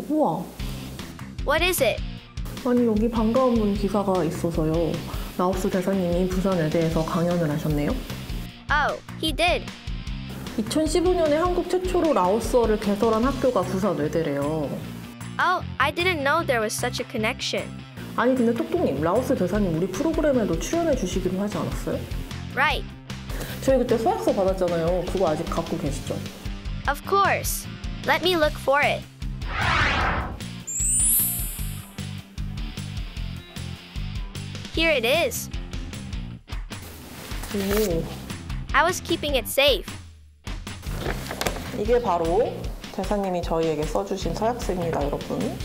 우와. What is it? 아니, 여기 반가운 분 기사가 있어서요. 라오스 대사님이 부산외대에서 강연을 하셨네요. Oh, he did. 2015년에 한국 최초로 라오스어를 개설한 학교가 부산외대래요. Oh, I didn't know there was such a connection. 아니, 근데 똑똑님, 라오스 대사님 우리 프로그램에도 출연해 주시기로 하지 않았어요? Right. 저희 그때 서약서 받았잖아요. 그거 아직 갖고 계시죠? Of course. Let me look for it. Here it is. 오, I was keeping it safe. 이게 바로 대사님이 저희에게 써주신 서약서입니다, 여러분.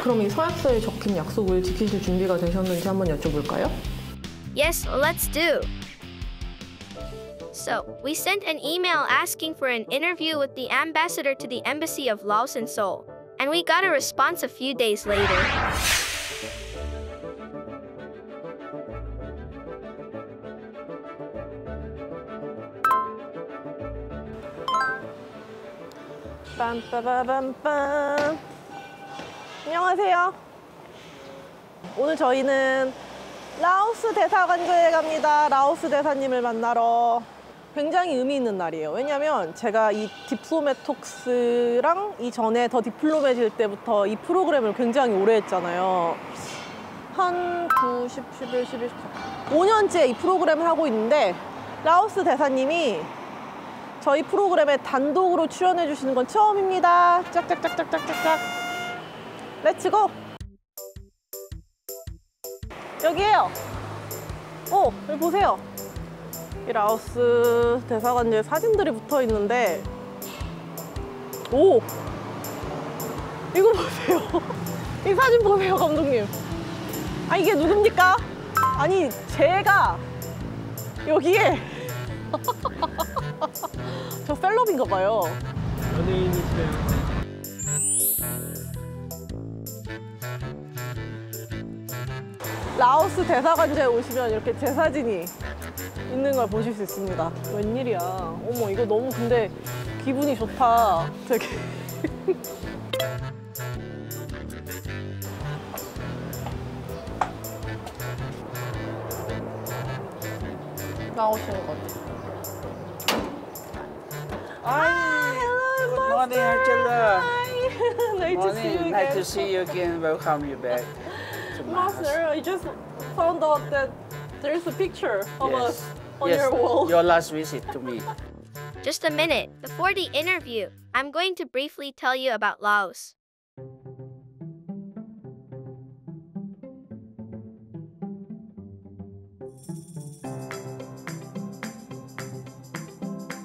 그럼 이 서약서에 적힌 약속을 지키실 준비가 되셨는지 한번 여쭤볼까요? Yes, let's do. So, we sent an email asking for an interview with the ambassador to the Embassy of Laos in Seoul, and we got a response a few days later. 빰빠바밤빰. 안녕하세요. 오늘 저희는 라오스 대사관저에 갑니다. 라오스 대사님을 만나러. 굉장히 의미 있는 날이에요. 왜냐면 제가 이 디플로맷 톡스랑 이전에 더 디플로맷일 때부터 이 프로그램을 굉장히 오래 했잖아요. 한 9, 10, 11, 11, 5년째 이 프로그램을 하고 있는데 라오스 대사님이 저희 프로그램에 단독으로 출연해 주시는 건 처음입니다. 짝짝짝짝짝짝짝. 렛츠고! 여기에요. 오, 여기 보세요. 이 라오스 대사관에 사진들이 붙어 있는데, 오! 이거 보세요. 이 사진 보세요, 감독님. 아, 이게 누굽니까? 아니, 제가 여기에 저 셀럽인가 봐요. 연예인이세요. 라오스 대사관제에 오시면 이렇게 제 사진이 있는 걸 보실 수 있습니다. 웬일이야. 어머, 이거 너무 근데 기분이 좋다. 되게. 나오시는 것 같아요. Good morning, Angela. Nice to see you again. Nice to see you again. Welcome you back to my house. Master, I just found out that there's a picture of us on Yes, your wall. your last visit to me. Just a minute. Before the interview, I'm going to briefly tell you about Laos.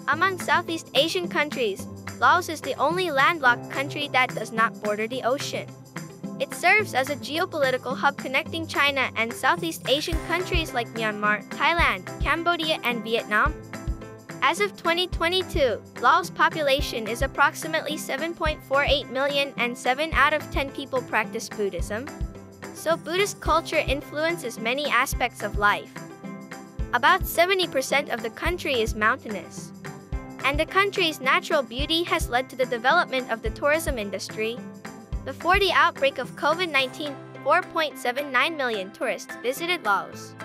Among Southeast Asian countries, Laos is the only landlocked country that does not border the ocean. It serves as a geopolitical hub connecting China and Southeast Asian countries like Myanmar, Thailand, Cambodia, and Vietnam. As of 2022, Laos' population is approximately 7.48 million and 7 out of 10 people practice Buddhism. So Buddhist culture influences many aspects of life. About 70% of the country is mountainous. And the country's natural beauty has led to the development of the tourism industry. Before the outbreak of COVID-19, 4.79 million tourists visited Laos.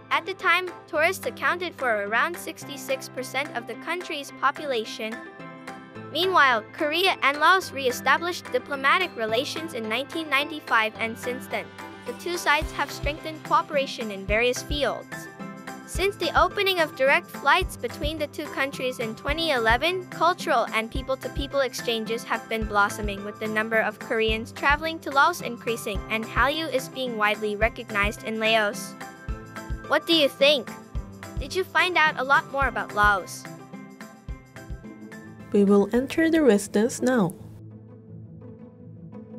At the time, tourists accounted for around 66% of the country's population. Meanwhile, Korea and Laos re-established diplomatic relations in 1995, and since then, the two sides have strengthened cooperation in various fields. Since the opening of direct flights between the two countries in 2011, cultural and people-to-people exchanges have been blossoming, with the number of Koreans traveling to Laos increasing, and Hallyu is being widely recognized in Laos. What do you think? Did you find out a lot more about Laos? We will enter the residence now.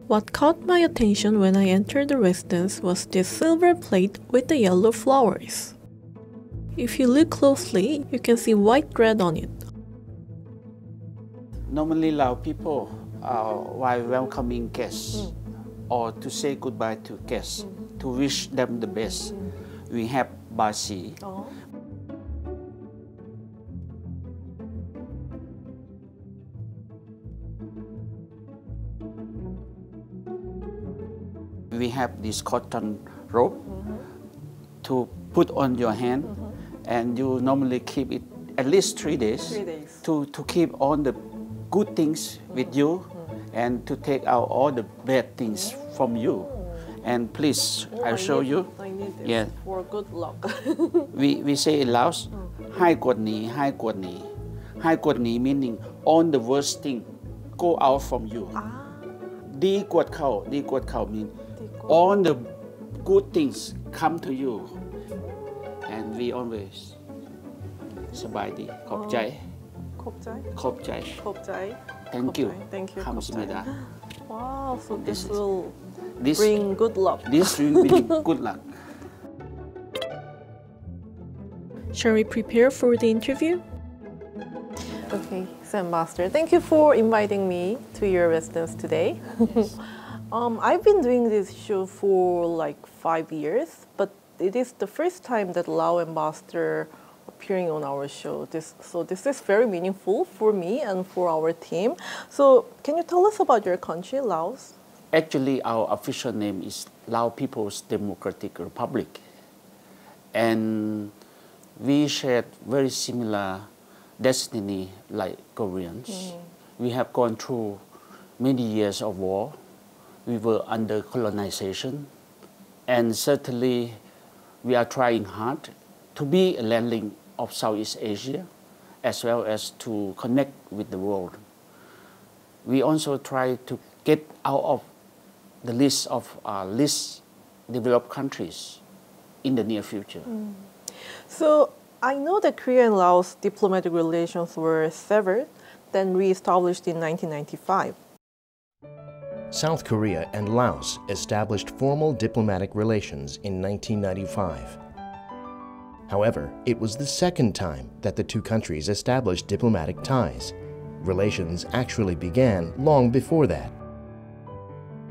What caught my attention when I entered the residence was this silver plate with the yellow flowers. If you look closely, you can see white thread on it. Normally, Lao people, while welcoming guests or to say goodbye to guests, to wish them the best, we have basi. We have this cotton rope to put on your hand, and you normally keep it at least 3 days, 3 days. to keep all the good things with you and to take out all the bad things from you. And please, I'll show you. I need this Yeah. for good luck. We say in Laos, hai quạt ní, hai quạt ní. Hai quạt ní meaning all the worst thing go out from you. Đi quạt khẩu mean all the good things come to you. And we always สบายดี ขอบใจ ขอบใจ ขอบใจ ขอบใจ Thank you. Thank you. 감사합니다. Wow, so this This is- will This bring good luck. this will bring good luck. Shall we prepare for the interview? Okay, so Ambassador, thank you for inviting me to your residence today. I've been doing this show for like 5 years, but it is the first time that Lao Ambassador appearing on our show. So this is very meaningful for me and for our team. So can you tell us about your country, Laos? Actually, our official name is Lao People's Democratic Republic. And we shared very similar destiny like Koreans. We have gone through many years of war. We were under colonization. And certainly, we are trying hard to be a landlink of Southeast Asia, as well as to connect with the world. We also try to get out of the list of least developed countries in the near future. So I know that Korea and Laos diplomatic relations were severed, then re-established in 1995. South Korea and Laos established formal diplomatic relations in 1995. However, it was the second time that the two countries established diplomatic ties. Relations actually began long before that.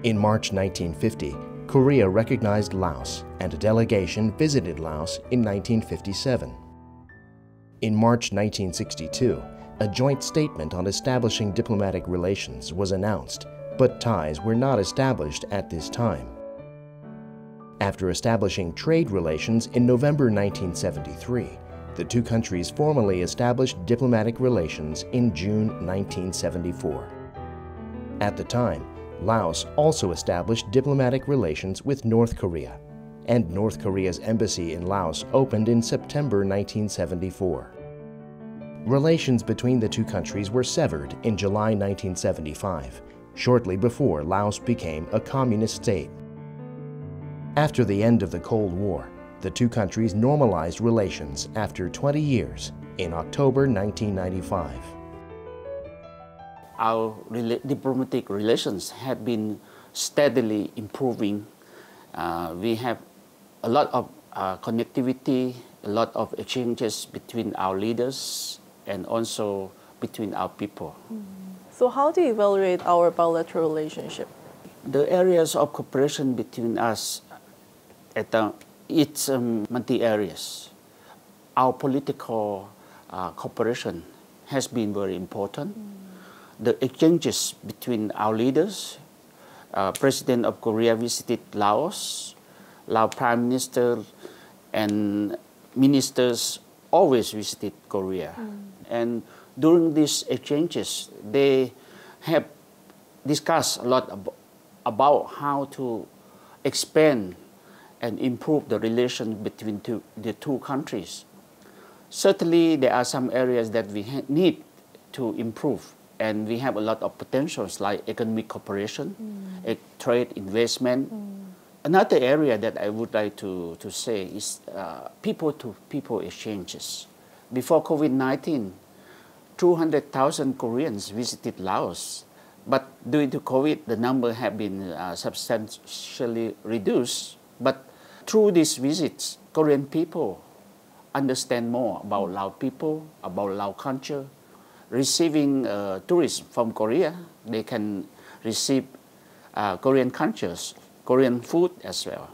In March 1950, Korea recognized Laos, and a delegation visited Laos in 1957. In March 1962, a joint statement on establishing diplomatic relations was announced, but ties were not established at this time. After establishing trade relations in November 1973, the two countries formally established diplomatic relations in June 1974. At the time, Laos also established diplomatic relations with North Korea, and North Korea's embassy in Laos opened in September 1974. Relations between the two countries were severed in July 1975, shortly before Laos became a communist state. After the end of the Cold War, the two countries normalized relations after 20 years in October 1995. Our diplomatic relations have been steadily improving. We have a lot of connectivity, a lot of exchanges between our leaders and also between our people. So how do you evaluate our bilateral relationship? The areas of cooperation between us, it's multi-areas. Our political cooperation has been very important. The exchanges between our leaders, President of Korea visited Laos, Laos Prime Minister and ministers always visited Korea. And during these exchanges, they have discussed a lot about how to expand and improve the relation between the two countries. Certainly, there are some areas that we need to improve, and we have a lot of potentials like economic cooperation, trade, investment. Another area that I would like to say is people-to-people exchanges. Before COVID-19, 200,000 Koreans visited Laos, but due to COVID, the number have been substantially reduced. But through these visits, Korean people understand more about Lao people, about Lao culture. Receiving tourists from Korea, they can receive Korean cultures, Korean food as well.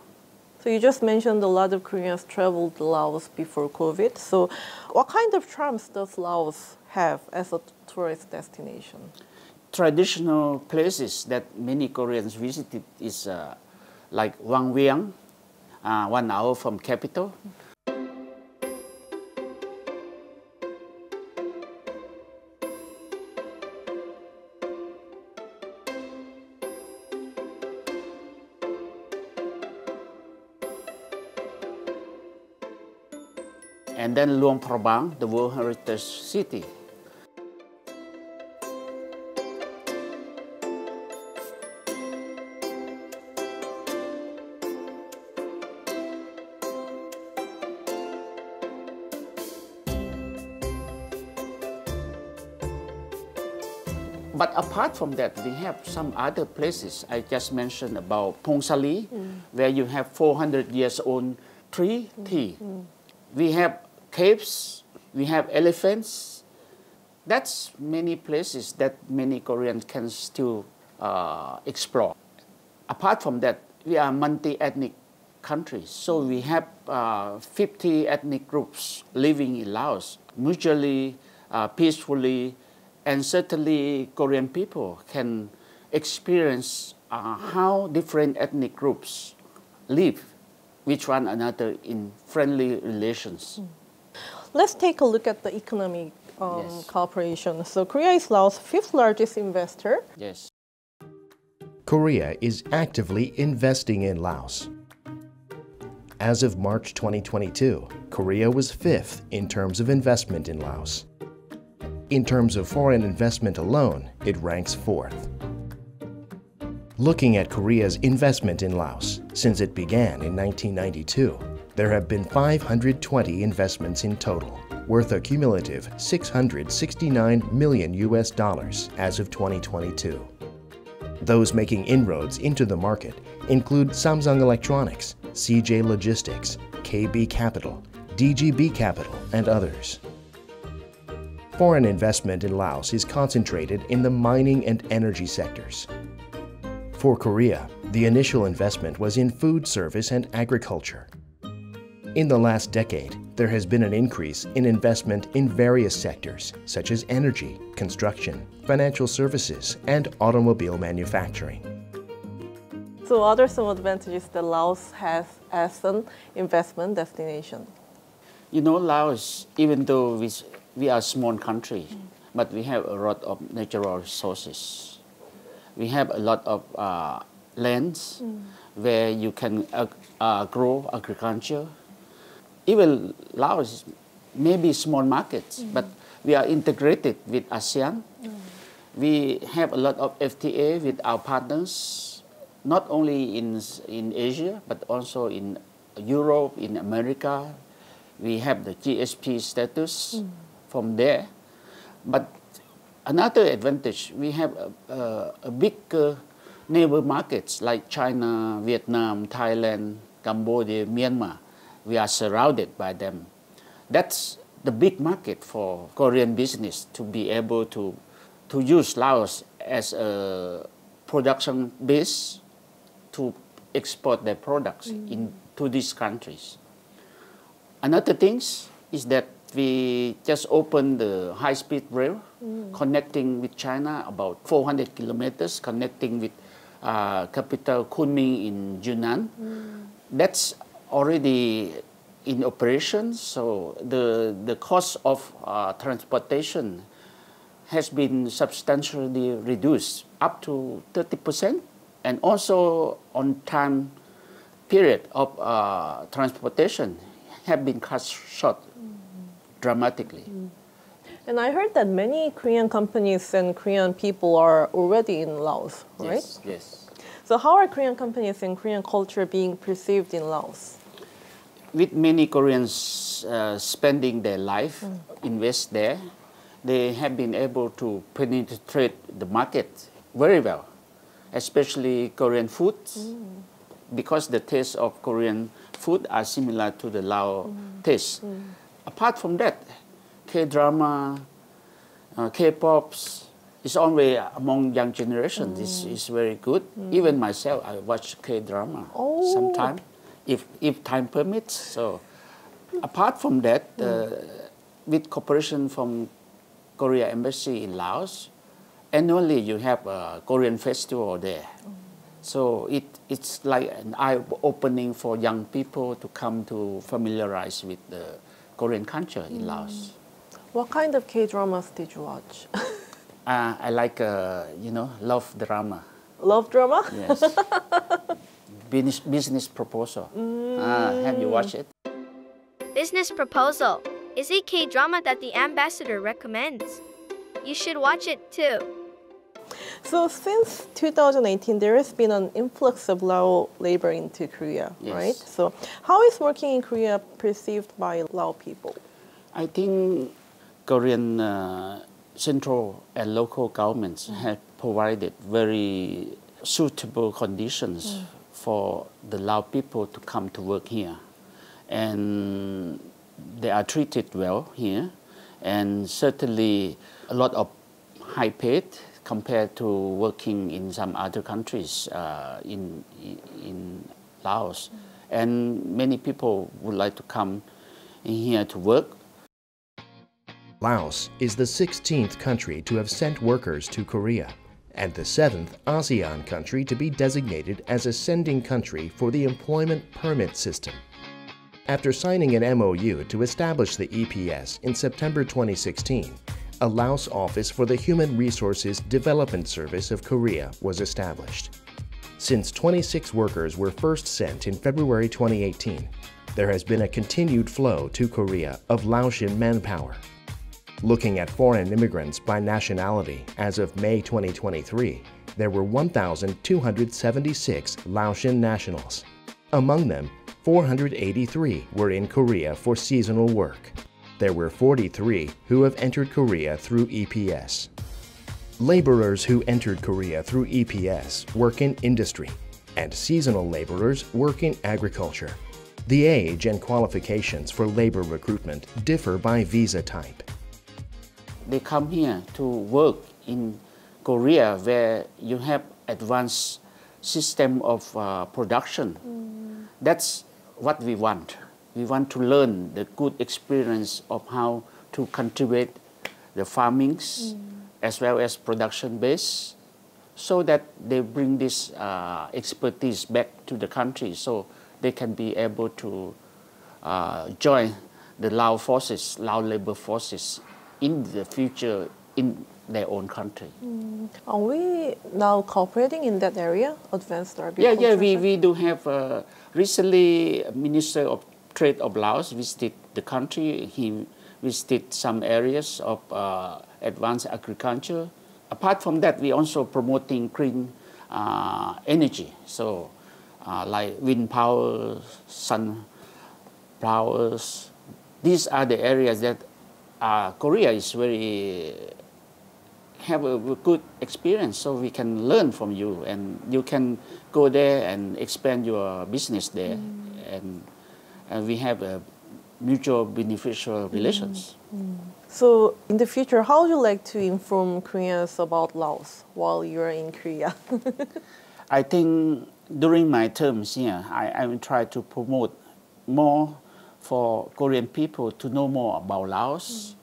So you just mentioned a lot of Koreans traveled to Laos before COVID. So what kind of charms does Laos have as a tourist destination? Traditional places that many Koreans visited is like Wang Vieng, 1 hour from capital. And then Luang Prabang, the World Heritage City. But apart from that, we have some other places. I just mentioned about Pongsali, where you have 400 years old tree tea. We have caves, we have elephants. That's many places that many Koreans can still explore. Apart from that, we are multi-ethnic country. So we have 50 ethnic groups living in Laos, mutually, peacefully, and certainly Korean people can experience how different ethnic groups live with one another in friendly relations. Let's take a look at the economic cooperation. So Korea is Laos' 5th largest investor. Yes. Korea is actively investing in Laos. As of March 2022, Korea was 5th in terms of investment in Laos. In terms of foreign investment alone, it ranks 4th. Looking at Korea's investment in Laos, since it began in 1992, there have been 520 investments in total, worth a cumulative $669 million as of 2022. Those making inroads into the market include Samsung Electronics, CJ Logistics, KB Capital, DGB Capital, and others. Foreign investment in Laos is concentrated in the mining and energy sectors. For Korea, the initial investment was in food service and agriculture. In the last decade, there has been an increase in investment in various sectors, such as energy, construction, financial services, and automobile manufacturing. So what are some advantages that Laos has as an investment destination? You know, Laos, even though we are a small country, but we have a lot of natural resources. We have a lot of lands where you can grow agriculture. Even Laos may be small markets, but we are integrated with ASEAN. We have a lot of FTA with our partners, not only in Asia, but also in Europe, in America. We have the GSP status from there. But another advantage, we have a big neighbor markets like China, Vietnam, Thailand, Cambodia, Myanmar. We are surrounded by them. That's the big market for Korean business to be able to use Laos as a production base to export their products into these countries. Another thing is that we just opened the high-speed rail connecting with China, about 400 kilometers, connecting with capital Kunming in Yunnan. That's already in operation, so the cost of transportation has been substantially reduced, up to 30%, and also on time period of transportation have been cut short dramatically. And I heard that many Korean companies and Korean people are already in Laos, right? Yes, yes. So how are Korean companies and Korean culture being perceived in Laos? With many Koreans spending their life, invest there, they have been able to penetrate the market very well, especially Korean foods, because the taste of Korean food are similar to the Lao taste. Apart from that, K-drama, K-pops is always among young generation. This is very good. Even myself, I watch K-drama sometimes, if time permits. So, apart from that, with cooperation from Korea Embassy in Laos, annually you have a Korean festival there. So it's like an eye-opening for young people to come to familiarize with the Korean culture in Laos. What kind of K-dramas did you watch? I like, love drama. Love drama? Yes. Business Proposal. Have you watched it? Business Proposal is a K-drama that the ambassador recommends. You should watch it too. So since 2018, there has been an influx of Lao labor into Korea, Yes. right? So how is working in Korea perceived by Lao people? I think Korean central and local governments have provided very suitable conditions for the Lao people to come to work here. And they are treated well here, and certainly a lot of high paid compared to working in some other countries in Laos. And many people would like to come in here to work. Laos is the 16th country to have sent workers to Korea and the 7th ASEAN country to be designated as a sending country for the employment permit system. After signing an MOU to establish the EPS in September 2016, a Laos Office for the Human Resources Development Service of Korea was established. Since 26 workers were first sent in February 2018, there has been a continued flow to Korea of Laotian manpower. Looking at foreign immigrants by nationality, as of May 2023, there were 1,276 Laotian nationals. Among them, 483 were in Korea for seasonal work. There were 43 who have entered Korea through EPS. Laborers who entered Korea through EPS work in industry, and seasonal laborers work in agriculture. The age and qualifications for labor recruitment differ by visa type. They come here to work in Korea where you have advanced system of production. That's what we want. We want to learn the good experience of how to cultivate the farmings as well as production base, so that they bring this expertise back to the country so they can be able to join the Lao forces, Lao labor forces in the future in their own country. Are we now cooperating in that area, advanced agriculture? Yeah, we do have, recently Minister of Trade of Laos visited the country. He visited some areas of advanced agriculture. Apart from that, we also promoting clean energy. So like wind power, sun powers. These are the areas that Korea is have a good experience, so we can learn from you, and you can go there and expand your business there, and we have a mutual beneficial relations. So in the future, how would you like to inform Koreans about Laos while you're in Korea? I think during my terms here, I will try to promote more for Korean people to know more about Laos.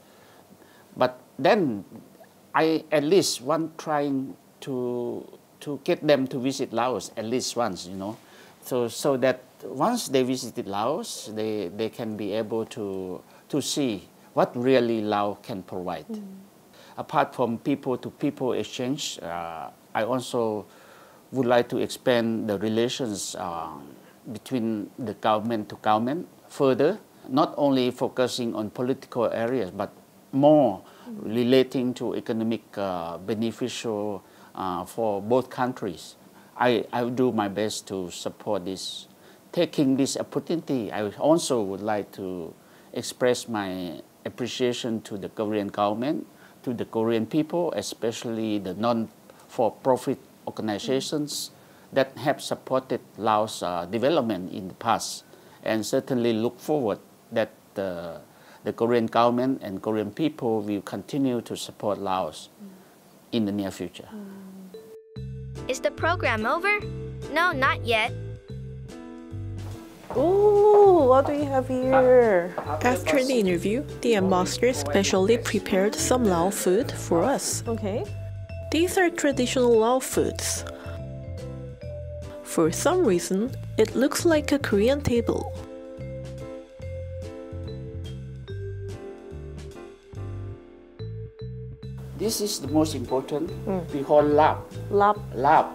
But then I at least want trying to get them to visit Laos at least once, so that once they visited Laos, they can be able to see what really Laos can provide. Apart from people-to-people exchange, I also would like to expand the relations between the government to government further, not only focusing on political areas, but more relating to economic beneficial for both countries. I will do my best to support this. Taking this opportunity, I also would like to express my appreciation to the Korean government, to the Korean people, especially the non-for-profit organizations that have supported Laos development in the past, and certainly look forward that the Korean government and Korean people will continue to support Laos in the near future. Is the program over? No, not yet. Ooh, what do we have here? After the interview, the ambassador specially prepared some Lao food for us. Okay. These are traditional Lao foods. For some reason, it looks like a Korean table. This is the most important. We call lab. Lap. Lab.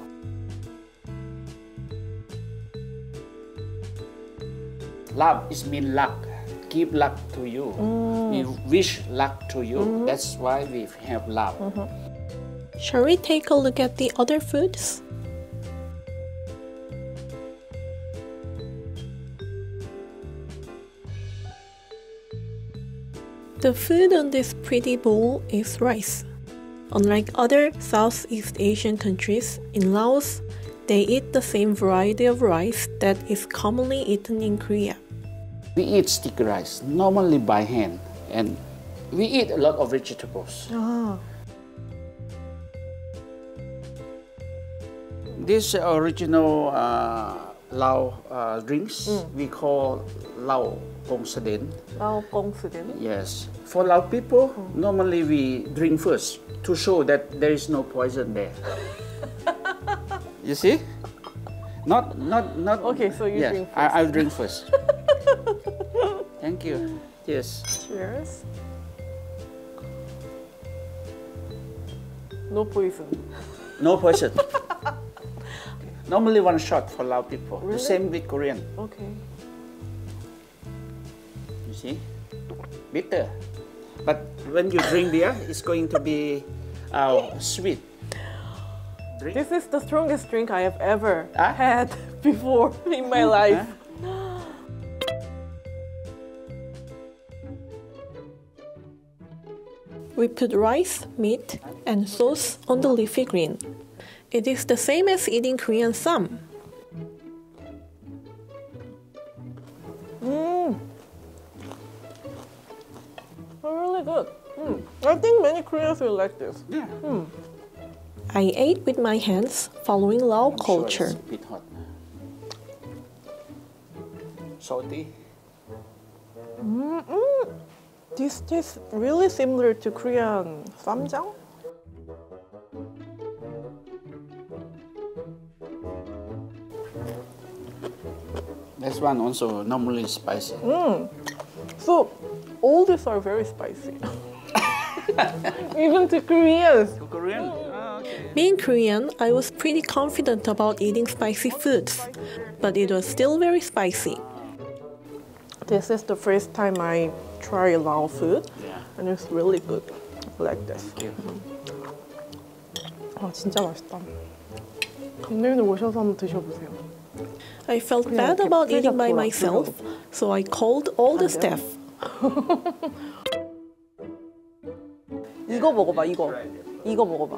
Lab is mean luck. Give luck to you. We wish luck to you. That's why we have lab. Shall we take a look at the other foods? The food on this pretty bowl is rice. Unlike other Southeast Asian countries, in Laos, they eat the same variety of rice that is commonly eaten in Korea. We eat sticky rice, normally by hand, and we eat a lot of vegetables. This original Lao drinks we call Lao Kong Saden. Lao Kong Sudin. Yes. For Lao people, normally we drink first to show that there is no poison there. You see? Not. Okay, so you drink first. I'll drink first. Thank you. Yes. Cheers. No poison. No poison. Normally one shot for Lao people. Really? The same with Korean. Okay. You see? Bitter. But when you drink beer, it's going to be sweet. Drink. This is the strongest drink I have ever Ah? had before in my life. We put rice, meat, and sauce on the leafy green. It is the same as eating Korean sam. Really good. I think many Koreans will like this. Yeah. I ate with my hands following Lao I'm sure culture. it's a bit hot. Salty. This tastes really similar to Korean 쌈장. This one also normally spicy. So all these are very spicy. Even to Koreans. Korean? Okay. Being Korean, I was pretty confident about eating spicy foods, but it was still very spicy. This is the first time I try Lao food, Yeah. and it's really good. I like this. Thank you. 아 진짜 맛있다. 감독님들 오셔서 한번 드셔보세요. I felt 그냥 bad 이렇게 about eating by 풀잡고라 myself, so I called all the staff. 이거 먹어봐, 이거. 이거 먹어봐.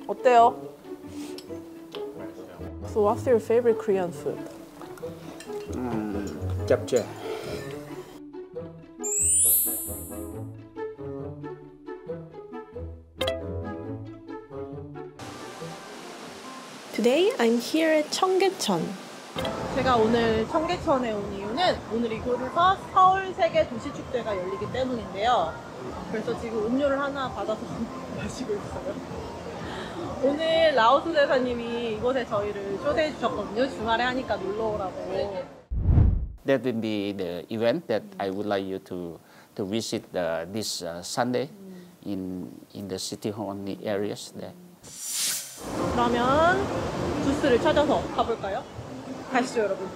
어때요? So what's your favorite Korean food? Japchae. Today I'm here at 청계천. 제가 오늘 청계천에 온 이유는 오늘 이곳에서 서울 세계 도시축제가 열리기 때문인데요. 그래서 지금 음료를 하나 받아서 마시고 있어요. 오늘 라오스 대사님이 이곳에 저희를 초대해 주셨거든요. 주말에 하니까 놀러 오라고. That will be the event that I would like you to visit this Sunday in the city hall areas there. 그러면 부스를 찾아서 가볼까요? 가시죠, 여러분.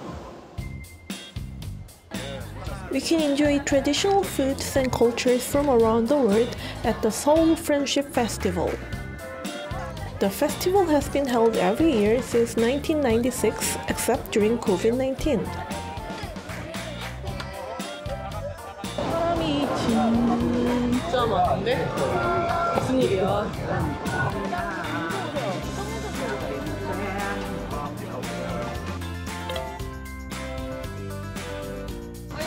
We can enjoy traditional foods and cultures from around the world at the Seoul Friendship Festival. The festival has been held every year since 1996, except during COVID-19. 사람이 진짜 많은데? 무슨 일이야?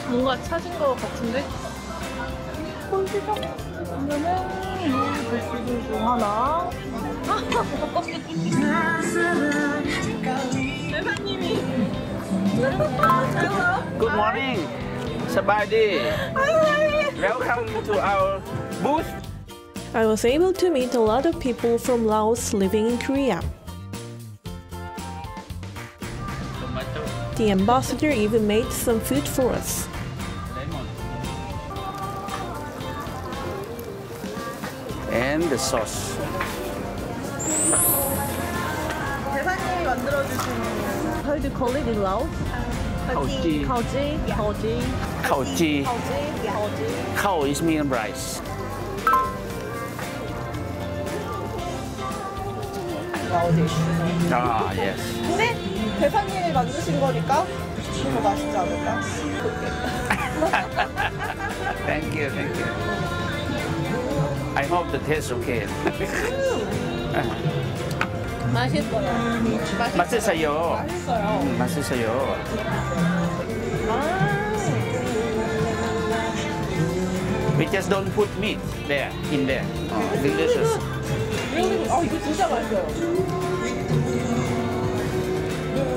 뭔가 찾은 것 같은데? 꼴찌죠? 그러면은 이 부스 중 하나. 대사님이. Good morning. Sabadi. Welcome to our booth. I was able to meet a lot of people from Laos living in Korea. The ambassador even made some food for us. And the sauce. 대사님이 만들어주신 how do you call it in Laos? Khao-ji. Khao-ji. Khao-ji. Khao-ji. Khao-ji. Khao is mean rice. Ah, yes. 근데 대사님이 만드신 거니까 더 맛있지 않을까? Thank you, thank you. I hope the taste okay. 맛있어요. 맛있어요. 맛있어요. 맛있어요. We just don't put meat there, in there. Oh, delicious. 이거 진짜 맛있어요.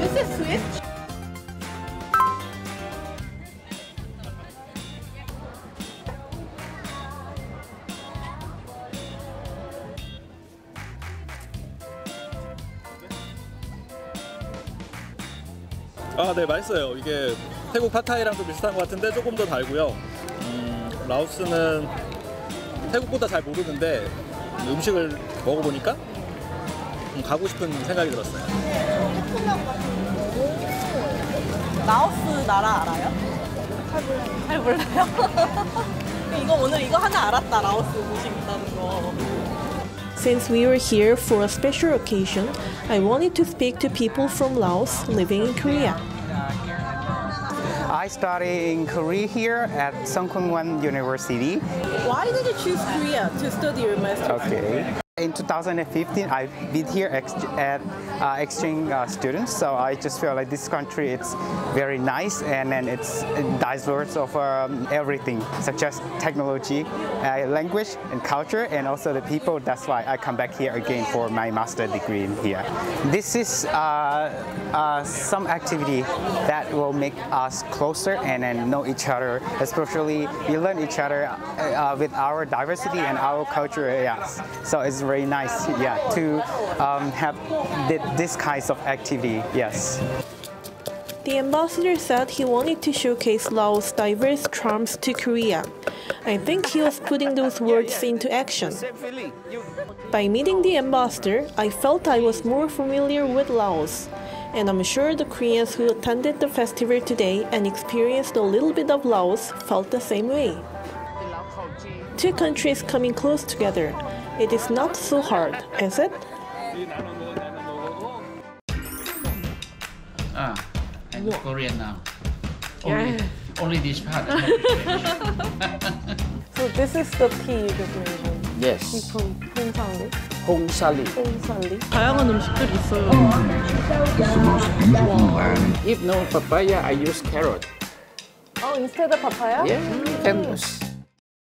This is sweet. 아, 네, 맛있어요. 이게 태국 팟타이랑 좀 비슷한 것 같은데 조금 더 달고요. 라오스는 태국보다 잘 모르는데 음식을 먹어보니까 가고 싶은 생각이 들었어요. 라오스 나라 알아요? 잘 몰라요. 오늘 이거 하나 알았다. 라오스 음식 있다는 거. Since we were here for a special occasion, I wanted to speak to people from Laos living in Korea. I studied in Korea here at Songkane University. Why did you choose Korea to study your master's? Okay. In 2015, I've been here at exchange students, so I just feel like this country it's very nice and then it's diverse of everything, such as technology, language, and culture, and also the people. That's why I come back here again for my master degree in here. This is some activity that will make us closer and then know each other. Especially we learn each other with our diversity and our culture. Yes, so it's very nice, yeah, to have this kinds of activity. Yes. The ambassador said he wanted to showcase Laos' diverse charms to Korea. I think he was putting those words into action. By meeting the ambassador, I felt I was more familiar with Laos. And I'm sure the Koreans who attended the festival today and experienced a little bit of Laos felt the same way. Two countries coming close together. It is not so hard, is it? I'm Korean now. Yeah. Only this part. So this is the tea you just mentioned. Yes. 홍상리. Hongsali. 홍살리. 다양한 음식들이 있어요. If no papaya, I use carrot. instead of papaya? Yeah, and